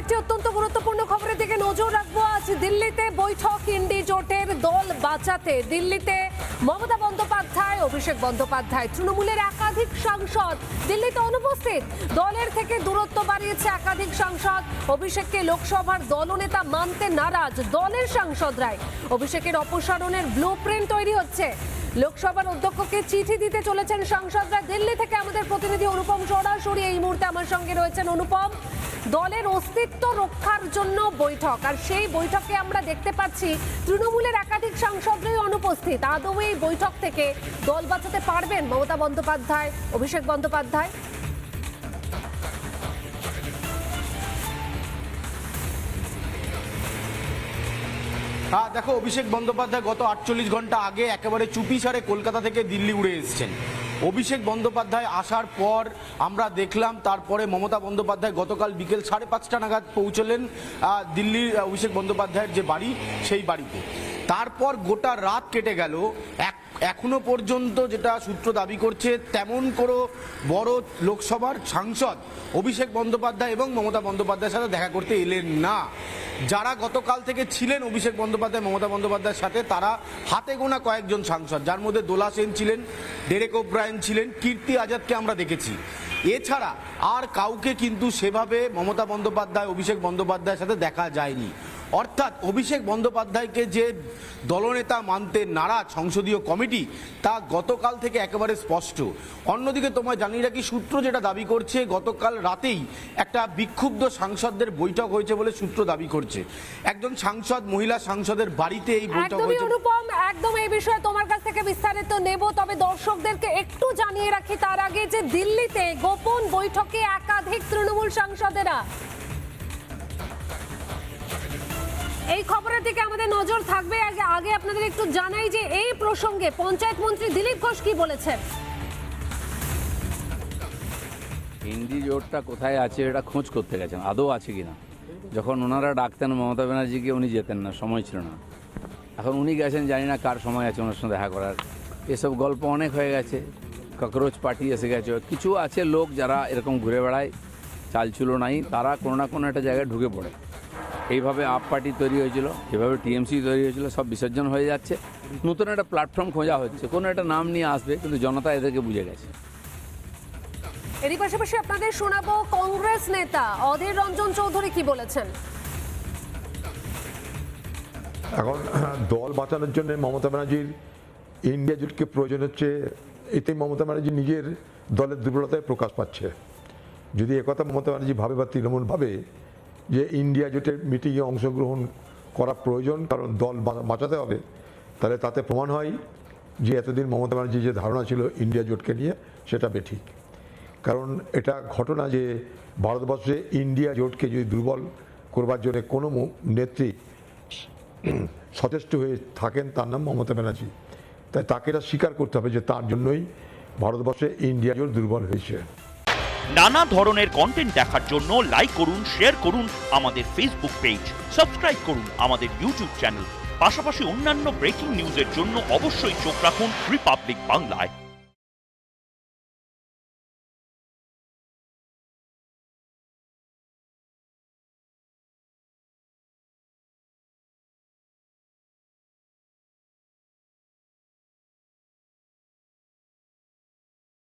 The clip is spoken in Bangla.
আরেকটি অত্যন্ত গুরুত্বপূর্ণ খবরের দিকে নজর রাখবো। আজ দিল্লিতে বৈঠক ইন্ডি জোটের দল বাঁচাতে। দিল্লিতে মমতা বন্দ্যোপাধ্যায়, অভিষেক বন্দ্যোপাধ্যায়, তৃণমূলের একাধিক সাংসদ দিল্লিতে অনুপস্থিত। দলের থেকে দূরত্ব বাড়িয়েছে একাধিক সাংসদ। অভিষেককে লোকসভার দলনেতা মানতে নারাজ দলের সাংসদরাই। অভিষেকের অপসারণের ব্লুপ্রিন্ট তৈরি হচ্ছে। লোকসভার অধ্যক্ষকে চিঠি দিতে চলেছেন সাংসদরা। দিল্লি থেকে আমাদের প্রতিনিধি অনুপম সরাসরি এই মুহূর্তে আমার সঙ্গে রয়েছেন। অনুপম, দলের অস্তিত্ব রক্ষার জন্য বৈঠক, আর সেই বৈঠকে আমরা দেখতে পাচ্ছি তৃণমূলের একাধিক সাংসদরাই অনুপস্থিত। আদৌ এই বৈঠক থেকে দল বাঁচাতে পারবেন মমতা বন্দ্যোপাধ্যায়, অভিষেক বন্দ্যোপাধ্যায়? দেখো, অভিষেক বন্দ্যোপাধ্যায় গত 48 ঘন্টা আগে একেবারে চুপিসারে কলকাতা থেকে দিল্লি উড়ে এসেছেন। অভিষেক বন্দ্যোপাধ্যায় আসার পর আমরা দেখলাম, তারপরে মমতা বন্দ্যোপাধ্যায় গতকাল বিকেল 5:30 নাগাদ পৌঁছলেন দিল্লির অভিষেক বন্দ্যোপাধ্যায়ের যে বাড়ি, সেই বাড়িতে। তারপর গোটা রাত কেটে গেল। এখনো পর্যন্ত যেটা সূত্র দাবি করছে, তেমন কোনো বড় লোকসভার সাংসদ অভিষেক বন্দ্যোপাধ্যায় এবং মমতা বন্দ্যোপাধ্যায়ের সাথে দেখা করতে এলেন না। যারা গতকাল থেকে ছিলেন অভিষেক বন্দ্যোপাধ্যায় মমতা বন্দ্যোপাধ্যায়ের সাথে, তারা হাতে গোনা কয়েকজন সাংসদ, যার মধ্যে দোলা সেন ছিলেন, ডেরেক ওব্রায়েন ছিলেন, কীর্তি আজাদকে আমরা দেখেছি। এছাড়া আর কাউকে কিন্তু সেভাবে মমতা বন্দ্যোপাধ্যায় অভিষেক বন্দ্যোপাধ্যায়ের সাথে দেখা যায়নি। অর্থাৎ অভিষেক বন্দ্যোপাধ্যায়কে যে দলনেতা মানতে নারাজ সংসদীয় কমিটি, তা গতকাল থেকে একেবারে স্পষ্ট। অন্যদিকে তোমায় জানিয়ে রাখি, সূত্র যেটা দাবি করছে, গতকাল রাতেই একটা বিক্ষুব্ধ সাংসদদের বৈঠক হয়েছে বলে সূত্র দাবি করছে। একজন সাংসদ, মহিলা সাংসদের বাড়িতে এই বৈঠক হয়েছে। অনুপম, একদম এই বিষয়ে তোমার কাছ থেকে বিস্তারিত নেব, তবে দর্শকদেরকে একটু জানিয়ে রাখি তার আগে যে দিল্লিতে গোপন বৈঠকে একাধিক তৃণমূল সাংসদেরা। এই খবরের দিকে আমাদের নজর থাকবে। আগে আপনাদের একটু জানাই যে এই প্রসঙ্গে পঞ্চায়েত মন্ত্রী দিলীপ ঘোষ কি বলেছেন। ইন্ডি জোটটা কোথায় আছে এটা খোঁজ করতে গেছেন, আদৌ আছে কিনা। যখন ওনারা ডাকতেন মমতা ব্যানার্জিকে, উনি যেতেন না, সময় ছিল না। এখন উনি গেছেন, জানি না কার সময় আছে ওনার সঙ্গে দেখা করার। এসব গল্প অনেক হয়ে গেছে। ককরোচ পার্টি এসে গেছে। কিছু আছে লোক যারা এরকম ঘুরে বেড়ায়, চালচুলো নাই, তারা কোনো না কোনো একটা জায়গায় ঢুকে পড়ে। এইভাবে আপ পার্টি তৈরি হয়েছিল, এভাবে টিএমসি তৈরি হয়েছিল, সব বিসর্জন হয়ে যাচ্ছে। নতুন একটা প্ল্যাটফর্ম খোঁজা হচ্ছে, কোনো একটা নাম নিয়ে আসবে, কিন্তু জনতা এদেরকে বুঝে গেছে। এরই পাশাপাশি আপনাদের শোনাবো কংগ্রেস নেতা অধীর রঞ্জন চৌধুরী কি বলেছেন। এখন দল বাঁচানোর জন্য মমতা ব্যানার্জির ইন্ডিয়া জোটকে প্রয়োজন হচ্ছে। এতে মমতা ব্যানার্জি নিজের দলের দুর্বলতায় প্রকাশ পাচ্ছে। যদি একথা মমতা ব্যানার্জি ভাবে বা তৃণমূল ভাবে যে ইন্ডিয়া জোটের মিটিংয়ে অংশগ্রহণ করা প্রয়োজন, কারণ দল বাঁচাতে হবে, তাহলে তাতে প্রমাণ হয় যে এতদিন মমতা ব্যানার্জির যে ধারণা ছিল ইন্ডিয়া জোটকে নিয়ে, সেটা বেঠিক। কারণ এটা ঘটনা যে ভারতবর্ষে ইন্ডিয়া জোটকে যদি দুর্বল করবার জন্য কোনো নেত্রী সচেষ্ট হয়ে থাকেন, তার নাম মমতা ব্যানার্জি। তাই তাকে এটা স্বীকার করতে হবে যে তার জন্যই ভারতবর্ষে ইন্ডিয়া জোট দুর্বল হয়েছে। নানা ধরনের কন্টেন্ট দেখার জন্য লাইক করুন, শেয়ার করুন আমাদের ফেসবুক পেজ, সাবস্ক্রাইব করুন আমাদের ইউটিউব চ্যানেল। পাশাপাশি অন্যান্য ব্রেকিং নিউজের জন্য অবশ্যই চোখ রাখুন রিপাবলিক বাংলায়।